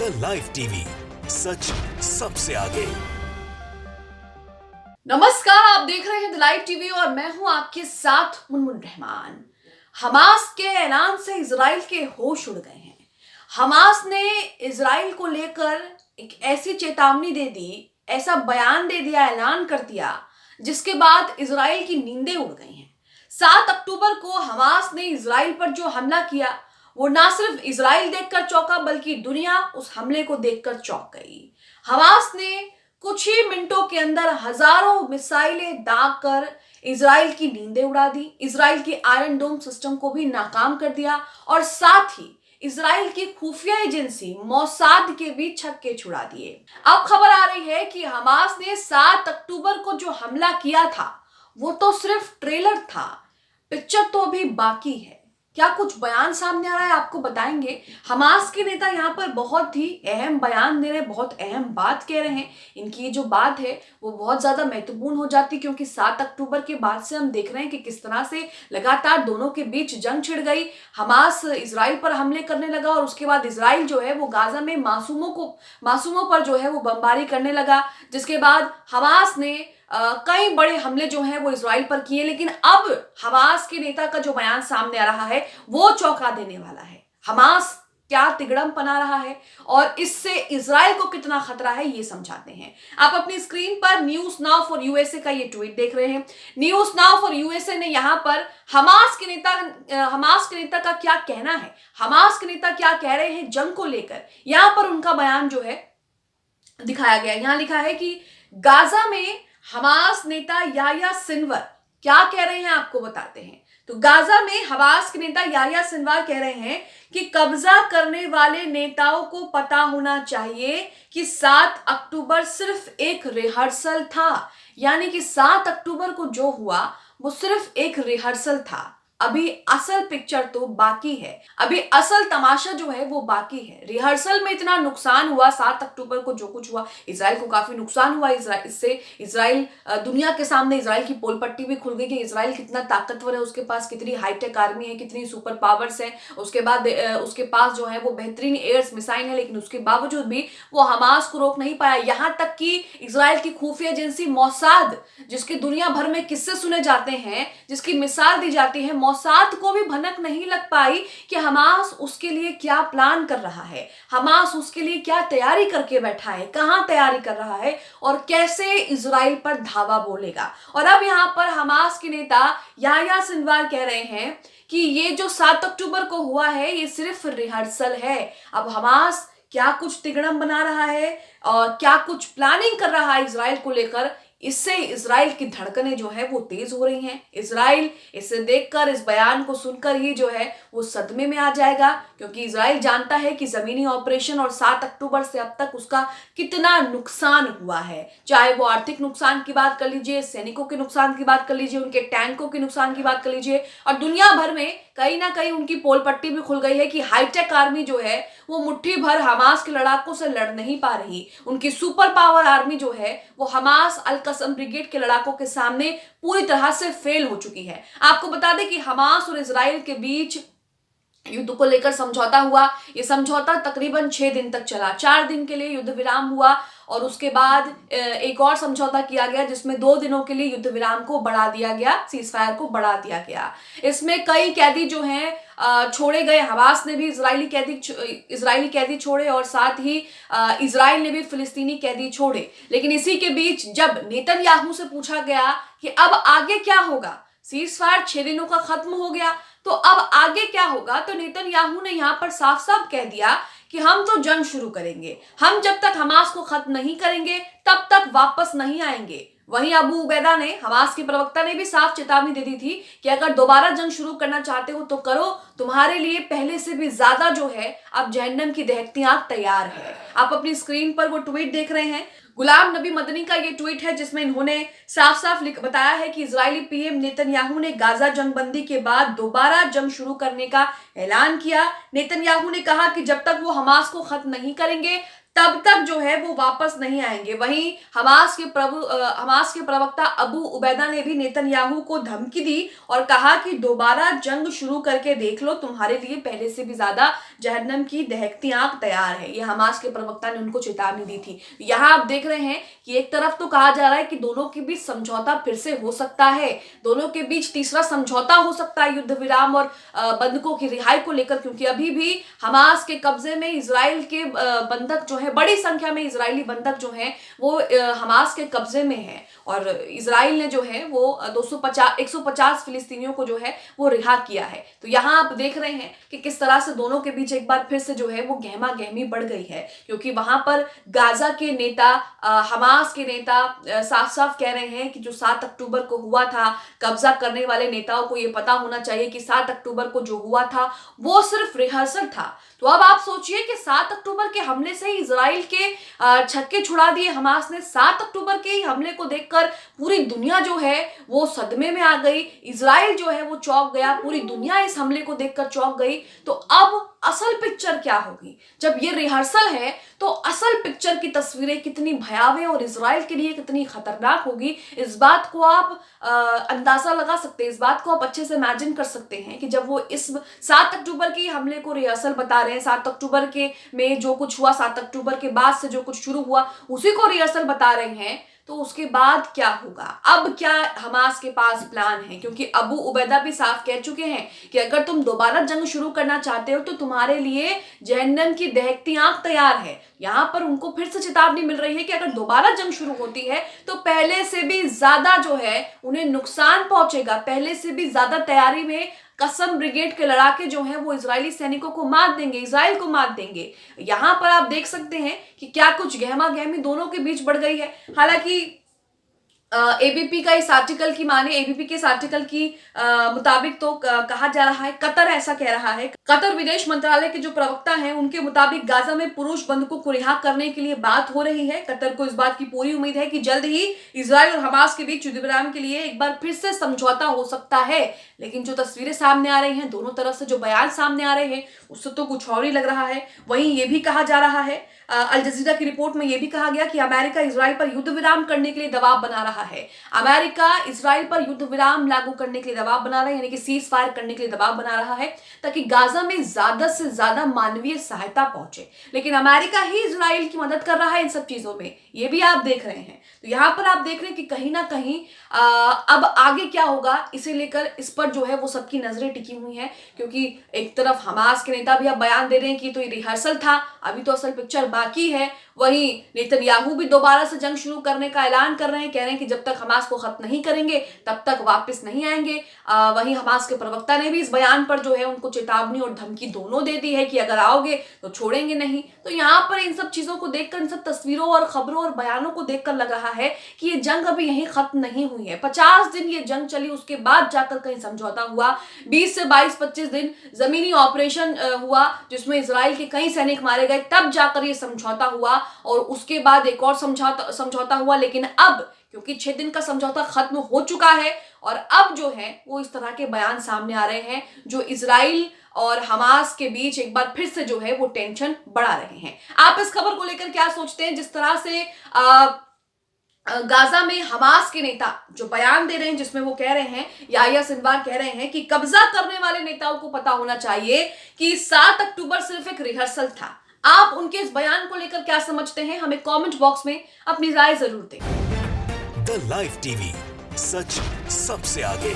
The live TV, सच सबसे आगे। नमस्कार, आप देख रहे हैं द लाइव टीवी और मैं हूं आपके साथ मुनमुन रहमान। हमास के ऐलान से इजराइल के होश उड़ गए हैं। हमास ने इजराइल को लेकर एक ऐसी चेतावनी दे दी, ऐसा बयान दे दिया, ऐलान कर दिया, जिसके बाद इजराइल की नींदें उड़ गई हैं। 7 अक्टूबर को हमास ने इजराइल पर जो हमला किया, वो ना सिर्फ इजराइल देखकर चौंका बल्कि दुनिया उस हमले को देखकर चौंक गई। हमास ने कुछ ही मिनटों के अंदर हजारों मिसाइलें दाग कर इजराइल की नींदें उड़ा दी, इजराइल की आयरन डोम सिस्टम को भी नाकाम कर दिया और साथ ही इजराइल की खुफिया एजेंसी मोसाद के भी छक्के छुड़ा दिए। अब खबर आ रही है कि हमास ने 7 अक्टूबर को जो हमला किया था वो तो सिर्फ ट्रेलर था, पिक्चर तो अभी बाकी है। क्या कुछ बयान सामने आ रहा है, आपको बताएंगे। हमास के नेता यहाँ पर बहुत ही अहम बयान दे रहे हैं, बहुत अहम बात कह रहे हैं। इनकी ये जो बात है वो बहुत ज्यादा महत्वपूर्ण हो जाती, क्योंकि 7 अक्टूबर के बाद से हम देख रहे हैं कि किस तरह से लगातार दोनों के बीच जंग छिड़ गई। हमास इजराइल पर हमले करने लगा और उसके बाद इजराइल जो है वो गाजा में मासूमों पर जो है वो बमबारी करने लगा, जिसके बाद हमास ने कई बड़े हमले जो हैं वो इजराइल पर किए। लेकिन अब हमास के नेता का जो बयान सामने आ रहा है वो चौंका देने वाला है। हमास क्या तिगड़म बना रहा है और इससे इजराइल को कितना खतरा है ये समझाते हैं। आप अपनी स्क्रीन पर न्यूज नाउ फॉर यूएसए का ये ट्वीट देख रहे हैं। न्यूज नाउ फॉर यूएसए ने यहाँ पर हमास के नेता का क्या कहना है, हमास के नेता क्या कह रहे हैं जंग को लेकर, यहाँ पर उनका बयान जो है दिखाया गया। यहाँ लिखा है कि गाजा में हमास नेता याह्या सिनवर क्या कह रहे हैं, आपको बताते हैं। तो गाजा में हमास के नेता याह्या सिनवार कह रहे हैं कि कब्जा करने वाले नेताओं को पता होना चाहिए कि 7 अक्टूबर सिर्फ एक रिहर्सल था। यानी कि 7 अक्टूबर को जो हुआ वो सिर्फ एक रिहर्सल था, अभी असल पिक्चर तो बाकी है, अभी असल तमाशा जो है वो बाकी है। रिहर्सल में इतना नुकसान हुआ, 7 अक्टूबर को जो कुछ हुआ, इजराइल को काफी नुकसान हुआ। इससे इजराइल दुनिया के सामने इजराइल की पोल पट्टी भी खुल गई कि इजराइल कितना ताकतवर है, उसके पास कितनी हाईटेक आर्मी है, कितनी सुपर पावर्स है। उसके बाद उसके पास जो है वो बेहतरीन एयर्स मिसाइल है, लेकिन उसके बावजूद भी वो हमास को रोक नहीं पाया। यहाँ तक कि इजराइल की खुफिया एजेंसी मोसाद, जिसके दुनिया भर में किस्से सुने जाते हैं, जिसकी मिसाल दी जाती है, मोसाद को भी भनक नहीं लग पाई कि हमास उसके लिए क्या प्लान कर रहा है, हमास उसके लिए क्या तैयारी करके बैठा है, कहां तैयारी कर रहा है और कैसे इजराइल पर धावा बोलेगा। और अब यहां पर हमास के नेता याह्या सिनवार कह रहे हैं कि ये जो 7 अक्टूबर को हुआ है ये सिर्फ रिहर्सल है। अब हमास क्या कुछ तिगड़म बना रहा है और क्या कुछ प्लानिंग कर रहा है इजराइल को लेकर, इससे इजराइल की धड़कनें जो है वो तेज हो रही हैं। इजराइल इसे देखकर, इस बयान को सुनकर ही जो है वो सदमे में आ जाएगा, क्योंकि इजराइल जानता है कि जमीनी ऑपरेशन और 7 अक्टूबर से अब तक उसका कितना नुकसान हुआ है। चाहे वो आर्थिक नुकसान की बात कर लीजिए, सैनिकों के नुकसान की बात कर लीजिए, उनके टैंकों के नुकसान की बात कर लीजिए, और दुनिया भर में कहीं ना कहीं उनकी पोल पट्टी भी खुल गई है कि हाईटेक आर्मी जो है वो मुट्ठी भर हमास के लड़ाकों से लड़ नहीं पा रही। उनकी सुपर पावर आर्मी जो है वो हमास अल कसम ब्रिगेड के लड़ाकों के सामने पूरी तरह से फेल हो चुकी है। आपको बता दें कि हमास और इजराइल के बीच युद्ध को लेकर समझौता हुआ। ये समझौता तकरीबन 6 दिन तक चला। 4 दिन के लिए युद्ध विराम हुआ और उसके बाद एक और समझौता किया गया जिसमें 2 दिनों के लिए युद्ध विराम को बढ़ा दिया गया, सीजफायर को बढ़ा दिया गया। इसमें कई कैदी जो हैं छोड़े गए। हमास ने भी इजरायली कैदी छोड़े और साथ ही इजराइल ने भी फिलिस्तीनी कैदी छोड़े। लेकिन इसी के बीच जब नेतन्याहू से पूछा गया कि अब आगे क्या होगा, सीजफायर 6 दिनों का खत्म हो गया, तो अब आगे क्या होगा, तो नेतन्याहू ने यहाँ पर साफ साफ कह दिया कि हम तो जंग शुरू करेंगे, हम जब तक हमास को खत्म नहीं करेंगे तब तक वापस नहीं आएंगे। वहीं अबू उबैदा ने, हमास के प्रवक्ता ने भी साफ चेतावनी दे दी थी कि अगर दोबारा जंग शुरू करना चाहते हो तो करो, तुम्हारे लिए पहले से भी ज्यादा जो है अब जहन्नम की दहकती आग तैयार है। आप अपनी स्क्रीन पर वो ट्वीट देख रहे हैं। गुलाम नबी मदनी का ये ट्वीट है जिसमें इन्होंने साफ साफ बताया है कि इजरायली पीएम नेतन्याहू ने गाजा जंगबंदी के बाद दोबारा जंग शुरू करने का ऐलान किया। नेतन्याहू ने कहा कि जब तक वो हमास को खत्म नहीं करेंगे तब तक जो है वो वापस नहीं आएंगे। वहीं हमास के प्रवक्ता अबू उबैदा ने भी नेतन्याहू को धमकी दी और कहा कि दोबारा जंग शुरू करके देख लो, तुम्हारे लिए पहले से भी ज्यादा जहन्नम की दहकती आंख तैयार है। ये हमास के प्रवक्ता ने उनको चेतावनी दी थी। यहाँ आप देख रहे हैं कि एक तरफ तो कहा जा रहा है कि दोनों के बीच समझौता फिर से हो सकता है, दोनों के बीच तीसरा समझौता हो सकता है युद्ध विराम और बंधकों की रिहाई को लेकर, क्योंकि अभी भी हमास के कब्जे में इजराइल के बंधक जो है, बड़ी संख्या में इजरायली बंधक जो हैं वो हमास के कब्जे में है और इजराइल ने जो है वो 150 फिलिस्तीनियों को जो है वो रिहा किया है। तो यहाँ आप देख रहे हैं कि किस तरह से दोनों के बीच एक बार फिर से जो है वो गहमा गहमी बढ़ गई है, क्योंकि वहां पर गाजा के नेता, हमास के नेता साफ साफ कह रहे हैं कि जो 7 अक्टूबर को हुआ था, कब्जा करने वाले नेताओं को ये पता होना चाहिए कि 7 अक्टूबर को जो हुआ था वो सिर्फ रिहर्सल था। तो अब आप सोचिए कि 7 अक्टूबर के हमले से इजराइल के छक्के छुड़ा दिए हमास ने। 7 अक्टूबर के हमले को देखकर पूरी दुनिया जो है वो सदमे में आ गई, इजराइल जो है वो चौंक गया, पूरी दुनिया इस हमले को देखकर चौंक गई। तो अब असल पिक्चर क्या होगी? जब ये रिहर्सल है तो असल पिक्चर की तस्वीरें कितनी भयावह और इजराइल के लिए कितनी खतरनाक होगी, इस बात को आप अंदाजा लगा सकते हैं, इस बात को आप अच्छे से इमेजिन कर सकते हैं कि जब वो इस 7 अक्टूबर के हमले को रिहर्सल बता रहे हैं, 7 अक्टूबर के में जो कुछ हुआ, 7 अक्टूबर के बाद से जो कुछ शुरू हुआ उसी को रिहर्सल बता रहे हैं, तो उसके बाद क्या होगा? अब क्या हमास के पास प्लान है? क्योंकि अबू उबैदा भी साफ कह चुके हैं कि अगर तुम दोबारा जंग शुरू करना चाहते हो तो तुम्हारे लिए जहन्नम की दहकती आंख तैयार है। यहाँ पर उनको फिर से चेतावनी मिल रही है कि अगर दोबारा जंग शुरू होती है तो पहले से भी ज्यादा जो है उन्हें नुकसान पहुंचेगा, पहले से भी ज्यादा तैयारी में कसम ब्रिगेड के लड़ाके जो हैं वो इजरायली सैनिकों को मात देंगे, इजराइल को मात देंगे। यहाँ पर आप देख सकते हैं कि क्या कुछ गहमा गहमी दोनों के बीच बढ़ गई है। हालांकि एबीपी का इस आर्टिकल की माने, एबीपी के इस आर्टिकल की मुताबिक तो कहा जा रहा है, कतर ऐसा कह रहा है, कतर विदेश मंत्रालय के जो प्रवक्ता हैं उनके मुताबिक गाजा में पुरुष बंधकों को रिहा करने के लिए बात हो रही है। कतर को इस बात की पूरी उम्मीद है कि जल्द ही इजराइल और हमास के बीच युद्ध विराम के लिए एक बार फिर से समझौता हो सकता है। लेकिन जो तस्वीरें सामने आ रही हैं, दोनों तरफ से जो बयान सामने आ रहे हैं, उससे तो कुछ और ही लग रहा है। वहीं ये भी कहा जा रहा है, अल जजीरा की रिपोर्ट में यह भी कहा गया कि अमेरिका इजराइल पर युद्ध विराम करने के लिए दबाव बना रहा है। अमेरिका इजराइल पर युद्ध विराम लागू करने के लिए दबाव बना रहा है, यानी कि सीज फायर करने के लिए दबाव बना रहा है ताकि गाजा में ज्यादा से ज्यादा मानवीय सहायता पहुंचे। लेकिन अमेरिका ही इजराइल की मदद कर रहा है इन सब चीजों में, ये भी आप देख रहे हैं। तो यहाँ पर आप देख रहे हैं कि कहीं ना कहीं अब आगे क्या होगा इसे लेकर इस पर जो है वो सबकी नजरें टिकी हुई हैं, क्योंकि एक तरफ हमास के नेता भी अब बयान दे रहे हैं कि तो ये रिहर्सल था, अभी तो असल पिक्चर बाकी है। वहीं नेतन्याहू भी दोबारा से जंग शुरू करने का ऐलान कर रहे हैं, कह रहे हैं कि जब तक हमास को खत्म नहीं करेंगे तब तक वापस नहीं आएंगे। वहीं हमास के प्रवक्ता ने भी इस बयान पर जो है उनको चेतावनी और धमकी दोनों दे दी है कि अगर आओगे तो छोड़ेंगे नहीं। तो यहाँ पर इन सब चीजों को देखकर, इन सब तस्वीरों और खबरों और बयानों को देखकर लग रहा है कि ये जंग अभी यहीं खत्म नहीं हुई है। 50 दिन ये जंग चली, उसके बाद जाकर कहीं समझौता हुआ। 20 से 22-25 दिन जमीनी ऑपरेशन हुआ जिसमें इजराइल के कई सैनिक मारे गए, तब जाकर ये समझौता हुआ और उसके बाद एक और समझौता हुआ। लेकिन अब क्योंकि 6 दिन का समझौता खत्म हो चुका है और अब जो है वो इस तरह के बयान सामने आ रहे हैं जो इजराइल और हमास के बीच एक बार फिर से जो है वो टेंशन बढ़ा रहे हैं। आप इस खबर को लेकर क्या सोचते हैं? जिस तरह से गाजा में हमास के नेता जो बयान दे रहे हैं जिसमें वो कह रहे हैं, याह्या सिनवार कह रहे हैं कि कब्जा करने वाले नेताओं को पता होना चाहिए कि 7 अक्टूबर सिर्फ एक रिहर्सल था। आप उनके इस बयान को लेकर क्या समझते हैं? हमें कमेंट बॉक्स में अपनी राय जरूर दें। द लाइव टीवी, सच सबसे आगे।